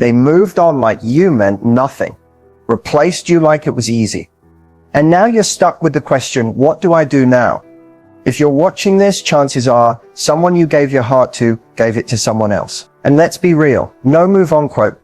They moved on like you meant nothing, replaced you like it was easy. And now you're stuck with the question, what do I do now? If you're watching this, chances are someone you gave your heart to gave it to someone else. And let's be real, no move on quote,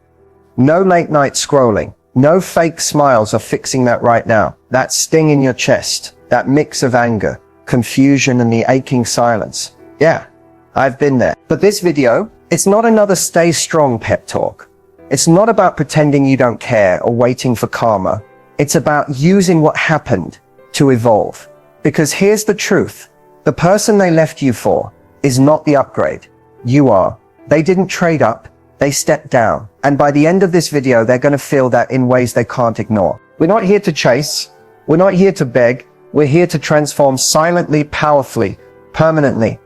no late night scrolling, no fake smiles are fixing that right now. That sting in your chest, that mix of anger, confusion, and the aching silence. Yeah, I've been there. But this video, it's not another stay strong pep talk. It's not about pretending you don't care or waiting for karma. It's about using what happened to evolve. Because here's the truth. The person they left you for is not the upgrade. You are. They didn't trade up. They stepped down. And by the end of this video, they're going to feel that in ways they can't ignore. We're not here to chase. We're not here to beg. We're here to transform silently, powerfully, permanently.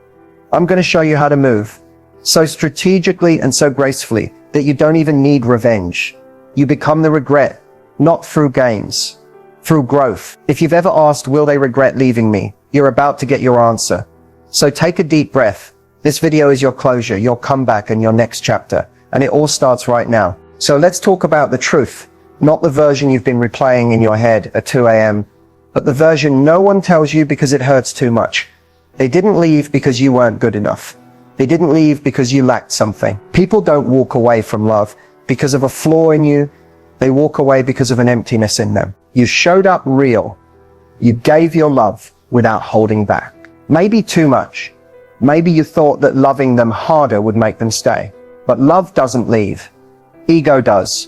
I'm going to show you how to move so strategically and so gracefully that you don't even need revenge. You become the regret, not through games, through growth. If you've ever asked, will they regret leaving me? You're about to get your answer. So take a deep breath. This video is your closure, your comeback, and your next chapter. And it all starts right now. So let's talk about the truth, not the version you've been replaying in your head at 2 a.m., but the version no one tells you because it hurts too much. They didn't leave because you weren't good enough. They didn't leave because you lacked something. People don't walk away from love because of a flaw in you. They walk away because of an emptiness in them. You showed up real. You gave your love without holding back. Maybe too much. Maybe you thought that loving them harder would make them stay. But love doesn't leave. Ego does.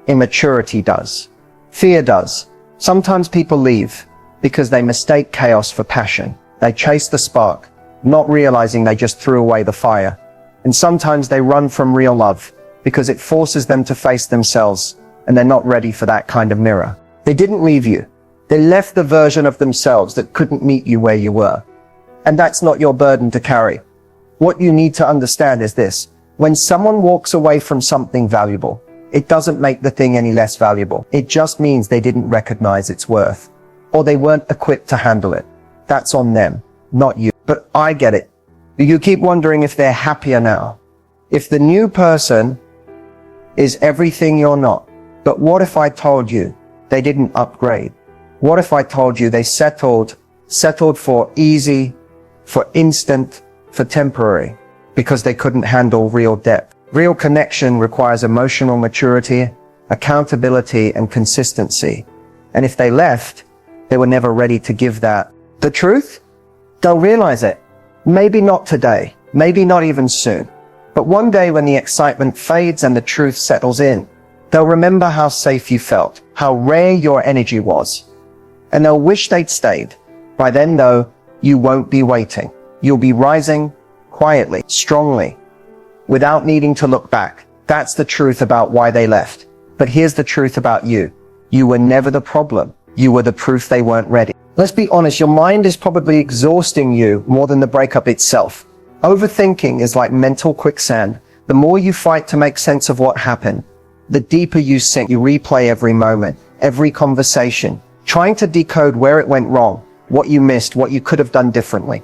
Immaturity does. Fear does. Sometimes people leave because they mistake chaos for passion. They chase the spark, not realizing they just threw away the fire. And sometimes they run from real love because it forces them to face themselves, and they're not ready for that kind of mirror. They didn't leave you. They left the version of themselves that couldn't meet you where you were. And that's not your burden to carry. What you need to understand is this. When someone walks away from something valuable, it doesn't make the thing any less valuable. It just means they didn't recognize its worth, or they weren't equipped to handle it. That's on them, not you. But I get it. You keep wondering if they're happier now. If the new person is everything you're not. But what if I told you they didn't upgrade? What if I told you they settled for easy, for instant, for temporary, because they couldn't handle real depth? Real connection requires emotional maturity, accountability, and consistency. And if they left, they were never ready to give that. The truth? They'll realize it. Maybe not today, maybe not even soon. But one day when the excitement fades and the truth settles in, they'll remember how safe you felt, how rare your energy was. And they'll wish they'd stayed. By then, though, you won't be waiting. You'll be rising quietly, strongly, without needing to look back. That's the truth about why they left. But here's the truth about you. You were never the problem. You were the proof they weren't ready. Let's be honest, your mind is probably exhausting you more than the breakup itself. Overthinking is like mental quicksand. The more you fight to make sense of what happened, the deeper you sink. You replay every moment, every conversation, trying to decode where it went wrong, what you missed, what you could have done differently.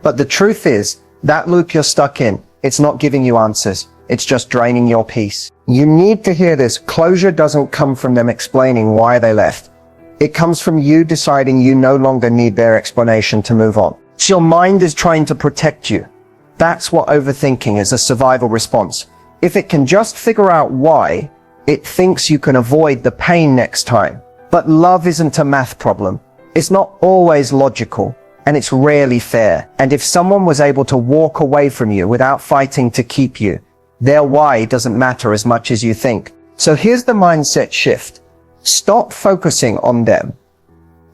But the truth is, that loop you're stuck in, it's not giving you answers. It's just draining your peace. You need to hear this. Closure doesn't come from them explaining why they left. It comes from you deciding you no longer need their explanation to move on. So your mind is trying to protect you. That's what overthinking is, a survival response. If it can just figure out why, it thinks you can avoid the pain next time. But love isn't a math problem. It's not always logical, and it's rarely fair. And if someone was able to walk away from you without fighting to keep you, their why doesn't matter as much as you think. So here's the mindset shift. Stop focusing on them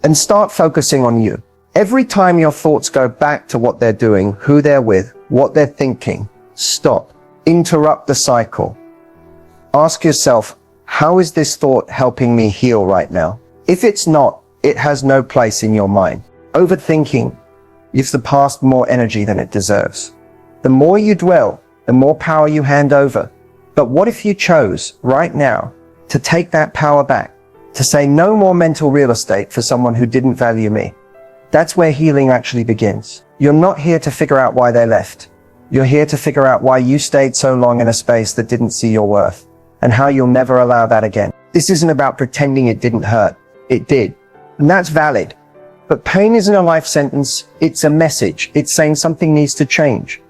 and start focusing on you. Every time your thoughts go back to what they're doing, who they're with, what they're thinking, stop. Interrupt the cycle. Ask yourself, how is this thought helping me heal right now? If it's not, it has no place in your mind. Overthinking gives the past more energy than it deserves. The more you dwell, the more power you hand over. But what if you chose right now to take that power back? To say no more mental real estate for someone who didn't value me. That's where healing actually begins. You're not here to figure out why they left. You're here to figure out why you stayed so long in a space that didn't see your worth. and how you'll never allow that again. This isn't about pretending it didn't hurt. It did. And that's valid. But pain isn't a life sentence. It's a message. It's saying something needs to change.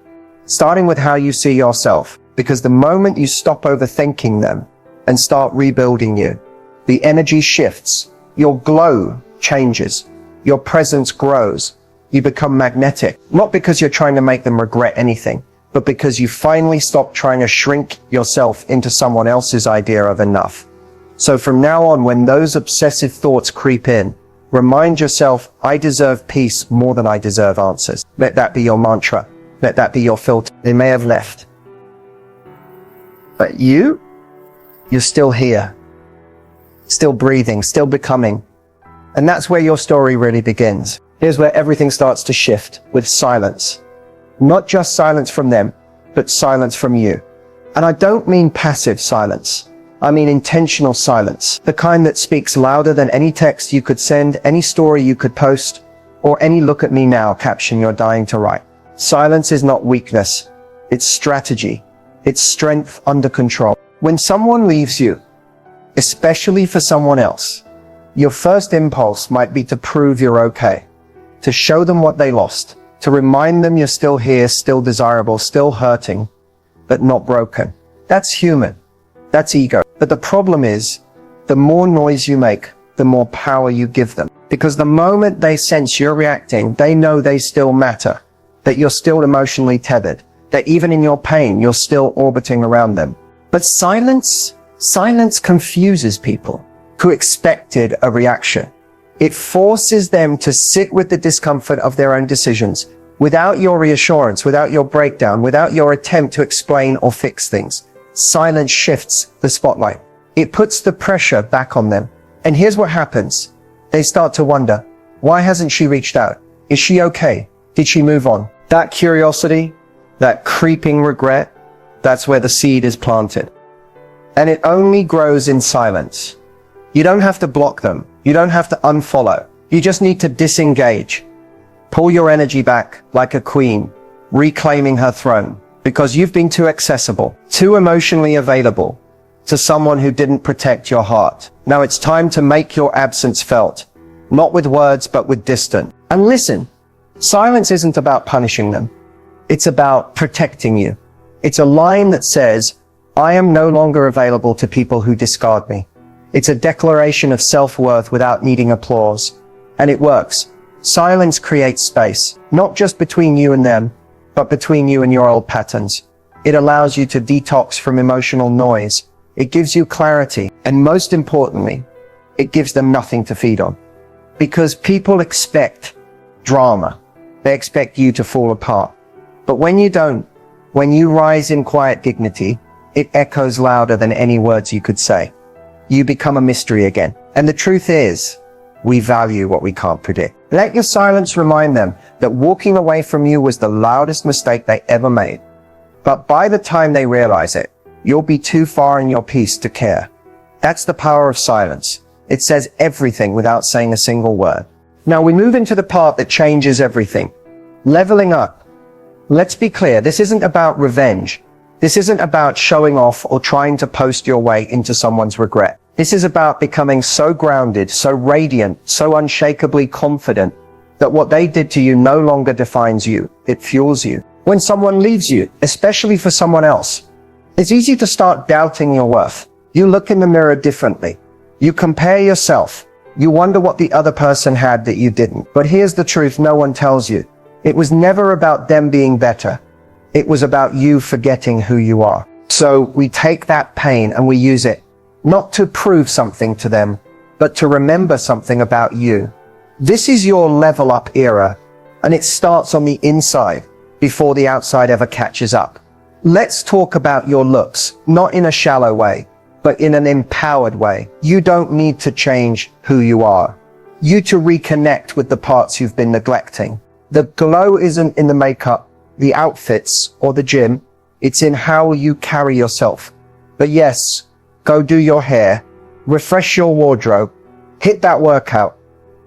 Starting with how you see yourself. Because the moment you stop overthinking them and start rebuilding you, the energy shifts. Your glow changes. Your presence grows. You become magnetic. Not because you're trying to make them regret anything, but because you finally stop trying to shrink yourself into someone else's idea of enough. So from now on, when those obsessive thoughts creep in, remind yourself, I deserve peace more than I deserve answers. Let that be your mantra. Let that be your filter. They may have left, but you're still here, still breathing, still becoming. And that's where your story really begins. Here's where everything starts to shift, with silence. Not just silence from them, but silence from you. And I don't mean passive silence. I mean intentional silence. The kind that speaks louder than any text you could send, any story you could post, or any look at me now caption you're dying to write. Silence is not weakness. It's strategy. It's strength under control. When someone leaves you, especially for someone else, your first impulse might be to prove you're okay, to show them what they lost, to remind them you're still here, still desirable, still hurting, but not broken. That's human. That's ego. But the problem is, the more noise you make, the more power you give them. Because the moment they sense you're reacting, they know they still matter, that you're still emotionally tethered, that even in your pain, you're still orbiting around them. But silence confuses people who expected a reaction. It forces them to sit with the discomfort of their own decisions, without your reassurance, without your breakdown, without your attempt to explain or fix things. Silence shifts the spotlight. It puts the pressure back on them. And here's what happens. They start to wonder, why hasn't she reached out? Is she okay? Did she move on? That curiosity, that creeping regret, that's where the seed is planted. And it only grows in silence. You don't have to block them. You don't have to unfollow. You just need to disengage. Pull your energy back like a queen, reclaiming her throne. Because you've been too accessible, too emotionally available to someone who didn't protect your heart. Now it's time to make your absence felt, not with words, but with distance. And listen, silence isn't about punishing them. It's about protecting you. It's a line that says, I am no longer available to people who discard me. It's a declaration of self-worth without needing applause. And it works. Silence creates space, not just between you and them, but between you and your old patterns. It allows you to detox from emotional noise. It gives you clarity. And most importantly, it gives them nothing to feed on. Because people expect drama. They expect you to fall apart. But when you don't, when you rise in quiet dignity, it echoes louder than any words you could say. You become a mystery again. And the truth is, we value what we can't predict. Let your silence remind them that walking away from you was the loudest mistake they ever made. But by the time they realize it, you'll be too far in your peace to care. That's the power of silence. It says everything without saying a single word. Now we move into the part that changes everything. Leveling up. Let's be clear, this isn't about revenge. This isn't about showing off or trying to post your way into someone's regret. This is about becoming so grounded, so radiant, so unshakably confident that what they did to you no longer defines you. It fuels you. When someone leaves you, especially for someone else, it's easy to start doubting your worth. You look in the mirror differently. You compare yourself. You wonder what the other person had that you didn't. But here's the truth no one tells you. It was never about them being better. It was about you forgetting who you are. So we take that pain and we use it not to prove something to them, but to remember something about you. This is your level up era, and it starts on the inside before the outside ever catches up. Let's talk about your looks, not in a shallow way, but in an empowered way. You don't need to change who you are. You to reconnect with the parts you've been neglecting. The glow isn't in the makeup, the outfits, or the gym. It's in how you carry yourself. But yes, go do your hair, refresh your wardrobe, hit that workout.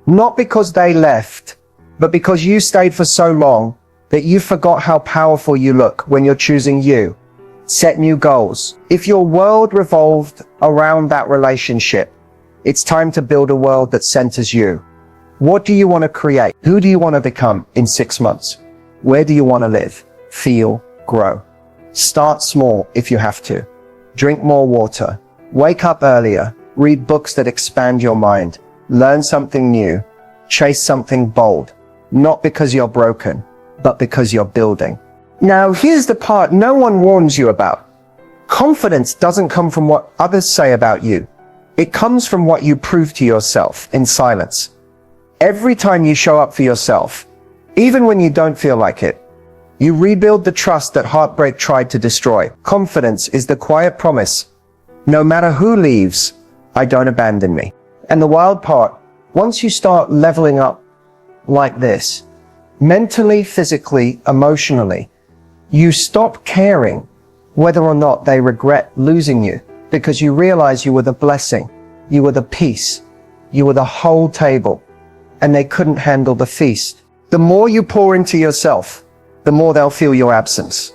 Not because they left, but because you stayed for so long that you forgot how powerful you look when you're choosing you. Set new goals. If your world revolved around that relationship, it's time to build a world that centers you. What do you want to create? Who do you want to become in 6 months? Where do you want to live, feel, grow? Start small if you have to. Drink more water. Wake up earlier. Read books that expand your mind. Learn something new. Chase something bold. Not because you're broken, but because you're building. Now, here's the part no one warns you about. Confidence doesn't come from what others say about you. It comes from what you prove to yourself in silence. Every time you show up for yourself, even when you don't feel like it, you rebuild the trust that heartbreak tried to destroy. Confidence is the quiet promise. No matter who leaves, I don't abandon me. And the wild part, once you start leveling up like this, mentally, physically, emotionally, you stop caring whether or not they regret losing you, because you realize you were the blessing, you were the peace, you were the whole table, and they couldn't handle the feast. The more you pour into yourself, the more they'll feel your absence.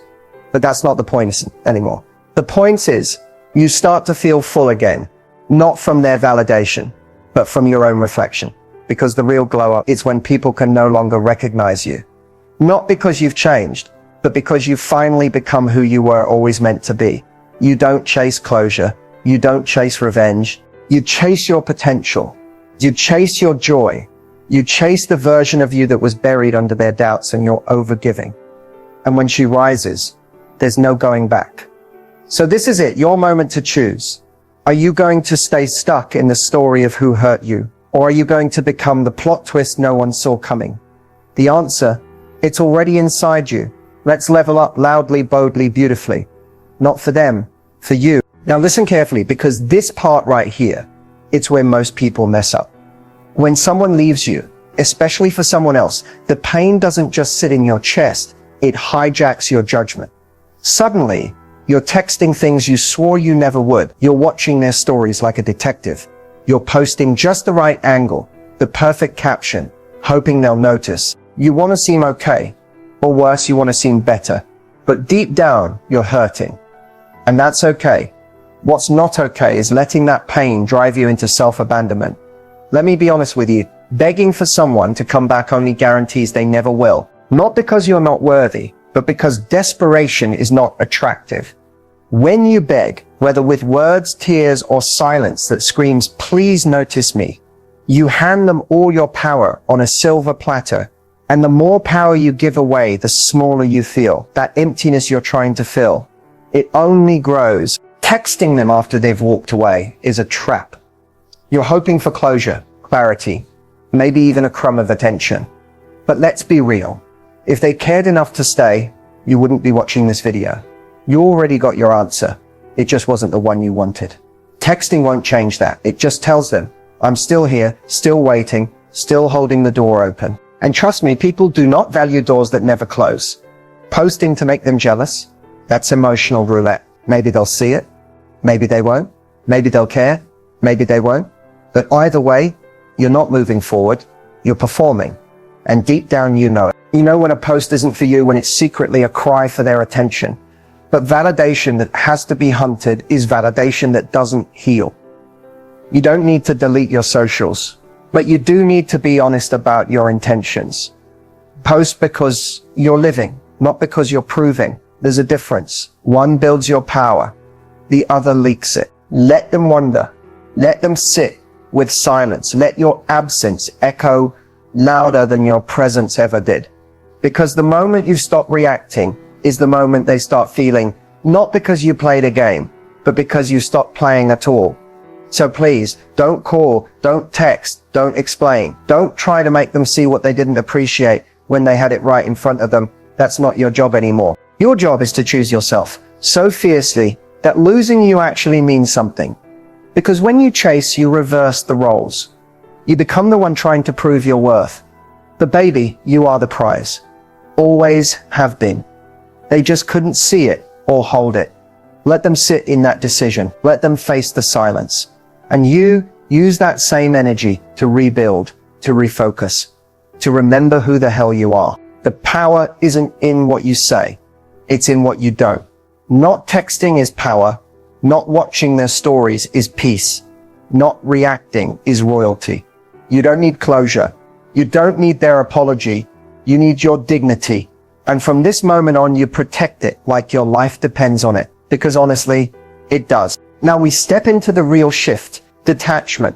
But that's not the point anymore. The point is, you start to feel full again, not from their validation, but from your own reflection. Because the real glow up is when people can no longer recognize you. Not because you've changed, but because you've finally become who you were always meant to be. You don't chase closure. You don't chase revenge. You chase your potential. You chase your joy. You chase the version of you that was buried under their doubts and your overgiving. And when she rises, there's no going back. So this is it, your moment to choose. Are you going to stay stuck in the story of who hurt you? Or are you going to become the plot twist no one saw coming? The answer, it's already inside you. Let's level up loudly, boldly, beautifully. Not for them, for you. Now listen carefully, because this part right here, it's where most people mess up. When someone leaves you, especially for someone else, the pain doesn't just sit in your chest, it hijacks your judgment. Suddenly, you're texting things you swore you never would. You're watching their stories like a detective. You're posting just the right angle, the perfect caption, hoping they'll notice. You want to seem okay, or worse, you want to seem better. But deep down, you're hurting. And that's okay. What's not okay is letting that pain drive you into self-abandonment. Let me be honest with you, begging for someone to come back only guarantees they never will. Not because you're not worthy, but because desperation is not attractive. When you beg, whether with words, tears, or silence that screams, "Please notice me," you hand them all your power on a silver platter. And the more power you give away, the smaller you feel. That emptiness you're trying to fill, it only grows. Texting them after they've walked away is a trap. You're hoping for closure, clarity, maybe even a crumb of attention. But let's be real. If they cared enough to stay, you wouldn't be watching this video. You already got your answer. It just wasn't the one you wanted. Texting won't change that. It just tells them, I'm still here, still waiting, still holding the door open. And trust me, people do not value doors that never close. Posting to make them jealous, that's emotional roulette. Maybe they'll see it, maybe they won't, maybe they'll care, maybe they won't. But either way, you're not moving forward, you're performing. And deep down you know it. You know when a post isn't for you, when it's secretly a cry for their attention. But validation that has to be hunted is validation that doesn't heal. You don't need to delete your socials, but you do need to be honest about your intentions. Post because you're living, not because you're proving. There's a difference. One builds your power, the other leaks it. Let them wonder. Let them sit with silence. Let your absence echo louder than your presence ever did. Because the moment you stop reacting is the moment they start feeling, not because you played a game, but because you stopped playing at all. So please, don't call, don't text, don't explain. Don't try to make them see what they didn't appreciate when they had it right in front of them. That's not your job anymore. Your job is to choose yourself so fiercely that losing you actually means something. Because when you chase, you reverse the roles. You become the one trying to prove your worth. But baby, you are the prize. Always have been. They just couldn't see it or hold it. Let them sit in that decision. Let them face the silence. And you use that same energy to rebuild, to refocus, to remember who the hell you are. The power isn't in what you say. It's in what you don't. Not texting is power. Not watching their stories is peace. Not reacting is royalty. You don't need closure. You don't need their apology. You need your dignity. And from this moment on, you protect it like your life depends on it. Because honestly, it does. Now we step into the real shift, detachment.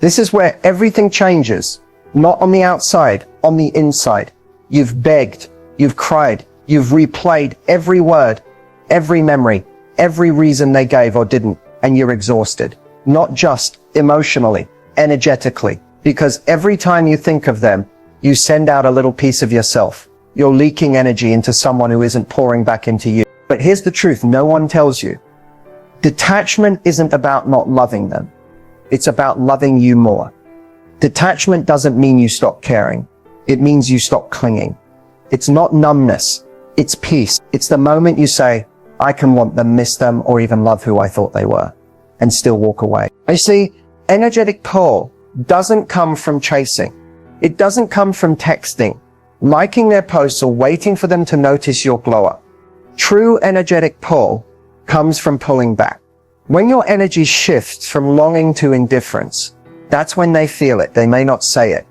This is where everything changes. Not on the outside, on the inside. You've begged, you've cried, you've replayed every word, every memory, every reason they gave or didn't, and you're exhausted. Not just emotionally, energetically. Because every time you think of them, you send out a little piece of yourself. You're leaking energy into someone who isn't pouring back into you. But here's the truth no one tells you. Detachment isn't about not loving them. It's about loving you more. Detachment doesn't mean you stop caring. It means you stop clinging. It's not numbness. It's peace. It's the moment you say, I can want them, miss them, or even love who I thought they were, and still walk away. You see, energetic pull doesn't come from chasing. It doesn't come from texting, liking their posts, or waiting for them to notice your glow up. True energetic pull comes from pulling back. When your energy shifts from longing to indifference, that's when they feel it. They may not say it,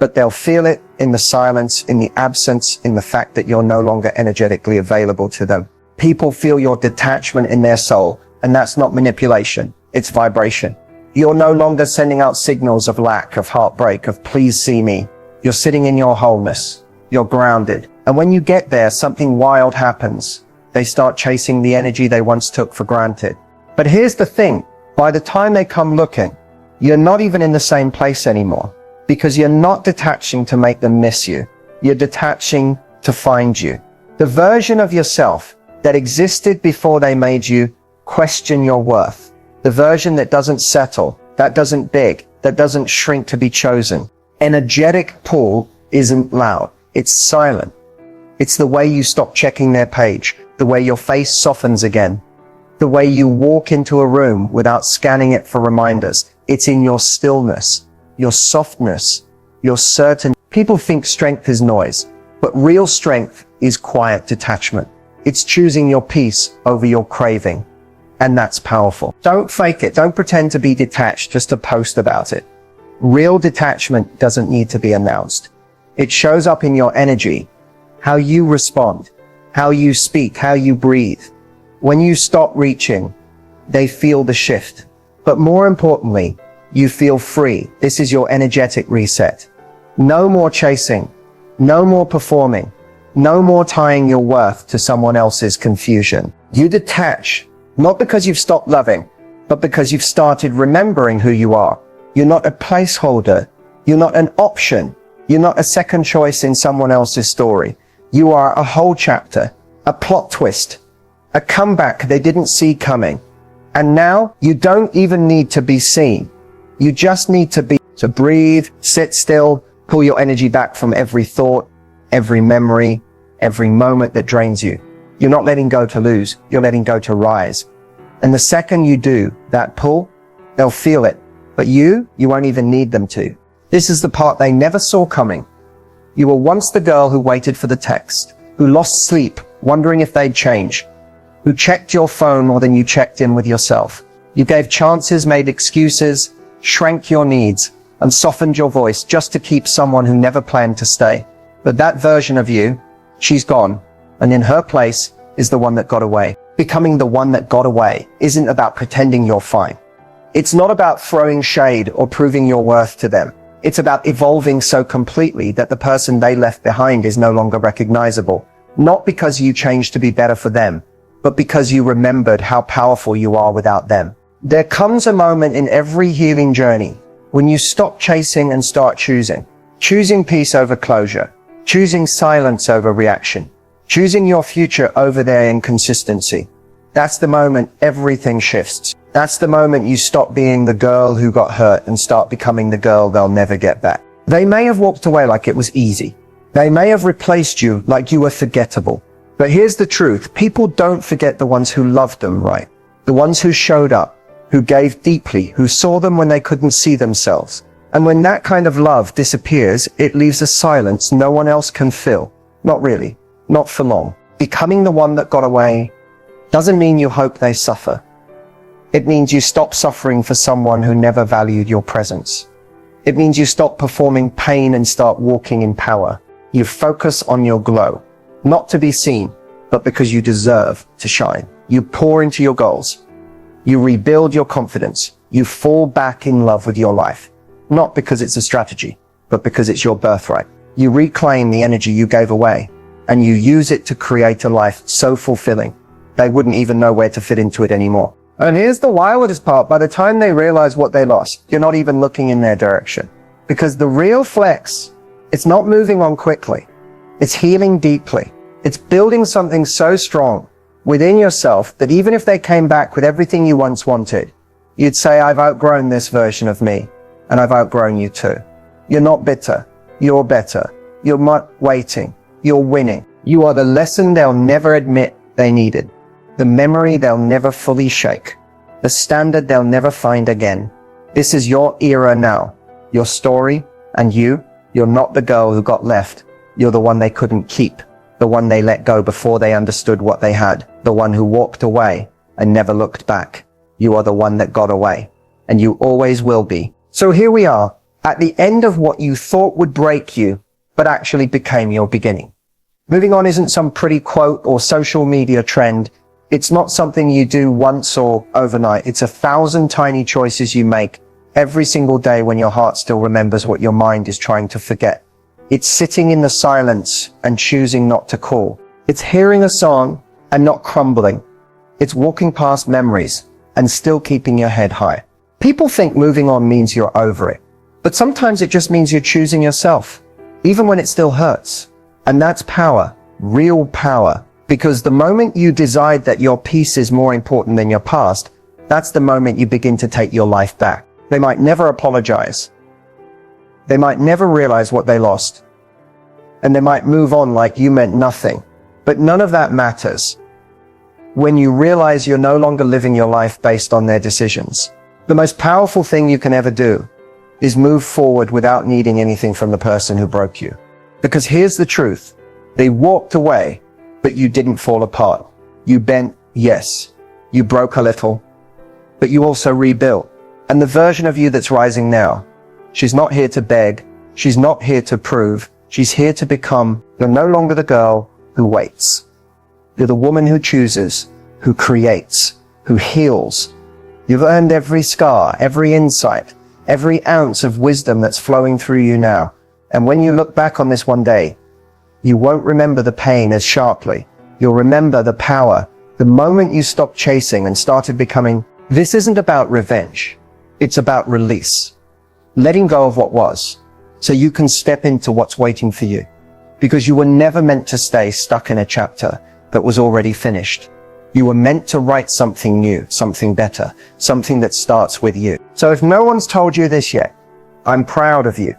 but they'll feel it in the silence, in the absence, in the fact that you're no longer energetically available to them. People feel your detachment in their soul, and that's not manipulation. It's vibration. You're no longer sending out signals of lack, of heartbreak, of please see me. You're sitting in your wholeness. You're grounded. And when you get there, something wild happens. They start chasing the energy they once took for granted. But here's the thing. By the time they come looking, you're not even in the same place anymore, because you're not detaching to make them miss you. You're detaching to find you. The version of yourself that existed before they made you question your worth. The version that doesn't settle, that doesn't beg, that doesn't shrink to be chosen. Energetic pull isn't loud. It's silent. It's the way you stop checking their page, the way your face softens again, the way you walk into a room without scanning it for reminders. It's in your stillness, your softness, your certainty. People think strength is noise, but real strength is quiet detachment. It's choosing your peace over your craving. And that's powerful. Don't fake it. Don't pretend to be detached just to post about it. Real detachment doesn't need to be announced. It shows up in your energy, how you respond, how you speak, how you breathe. When you stop reaching, they feel the shift. But more importantly, you feel free. This is your energetic reset. No more chasing. No more performing. No more tying your worth to someone else's confusion. You detach, not because you've stopped loving, but because you've started remembering who you are. You're not a placeholder. You're not an option. You're not a second choice in someone else's story. You are a whole chapter, a plot twist, a comeback they didn't see coming. And now you don't even need to be seen. You just need to breathe, sit still, pull your energy back from every thought, every memory, every moment that drains you. You're not letting go to lose. You're letting go to rise. And the second you do that pull, they'll feel it. But you won't even need them to. This is the part they never saw coming. You were once the girl who waited for the text, who lost sleep, wondering if they'd change, who checked your phone more than you checked in with yourself. You gave chances, made excuses, shrank your needs, and softened your voice just to keep someone who never planned to stay. But that version of you, she's gone, and in her place is the one that got away. Becoming the one that got away isn't about pretending you're fine. It's not about throwing shade or proving your worth to them. It's about evolving so completely that the person they left behind is no longer recognizable. Not because you changed to be better for them, but because you remembered how powerful you are without them. There comes a moment in every healing journey when you stop chasing and start choosing. Choosing peace over closure. Choosing silence over reaction. Choosing your future over their inconsistency. That's the moment everything shifts. That's the moment you stop being the girl who got hurt and start becoming the girl they'll never get back. They may have walked away like it was easy. They may have replaced you like you were forgettable. But here's the truth. People don't forget the ones who loved them right. The ones who showed up, who gave deeply, who saw them when they couldn't see themselves. And when that kind of love disappears, it leaves a silence no one else can fill. Not really. Not for long. Becoming the one that got away doesn't mean you hope they suffer. It means you stop suffering for someone who never valued your presence. It means you stop performing pain and start walking in power. You focus on your glow, not to be seen, but because you deserve to shine. You pour into your goals. You rebuild your confidence. You fall back in love with your life, not because it's a strategy, but because it's your birthright. You reclaim the energy you gave away, and you use it to create a life so fulfilling, they wouldn't even know where to fit into it anymore. And here's the wildest part. By the time they realize what they lost, you're not even looking in their direction. Because the real flex, it's not moving on quickly. It's healing deeply. It's building something so strong within yourself that even if they came back with everything you once wanted, you'd say, I've outgrown this version of me, and I've outgrown you too. You're not bitter. You're better. You're not waiting. You're winning. You are the lesson they'll never admit they needed. The memory they'll never fully shake. The standard they'll never find again. This is your era now. Your story, and you're not the girl who got left. You're the one they couldn't keep. The one they let go before they understood what they had. The one who walked away and never looked back. You are the one that got away, and you always will be. So here we are, at the end of what you thought would break you, but actually became your beginning. Moving on isn't some pretty quote or social media trend. It's not something you do once or overnight. It's 1,000 tiny choices you make every single day when your heart still remembers what your mind is trying to forget. It's sitting in the silence and choosing not to call. It's hearing a song and not crumbling. It's walking past memories and still keeping your head high. People think moving on means you're over it, but sometimes it just means you're choosing yourself, even when it still hurts. And that's power, real power, because the moment you decide that your peace is more important than your past, that's the moment you begin to take your life back. They might never apologize. They might never realize what they lost. And they might move on like you meant nothing. But none of that matters when you realize you're no longer living your life based on their decisions. The most powerful thing you can ever do is move forward without needing anything from the person who broke you. Because here's the truth. They walked away, but you didn't fall apart. You bent, yes. You broke a little, but you also rebuilt. And the version of you that's rising now, she's not here to beg. She's not here to prove. She's here to become. You're no longer the girl who waits. You're the woman who chooses, who creates, who heals. You've earned every scar, every insight, every ounce of wisdom that's flowing through you now. And when you look back on this one day, you won't remember the pain as sharply. You'll remember the power, the moment you stopped chasing and started becoming. This isn't about revenge. It's about release. Letting go of what was, so you can step into what's waiting for you. Because you were never meant to stay stuck in a chapter that was already finished. You were meant to write something new, something better, something that starts with you. So if no one's told you this yet, I'm proud of you.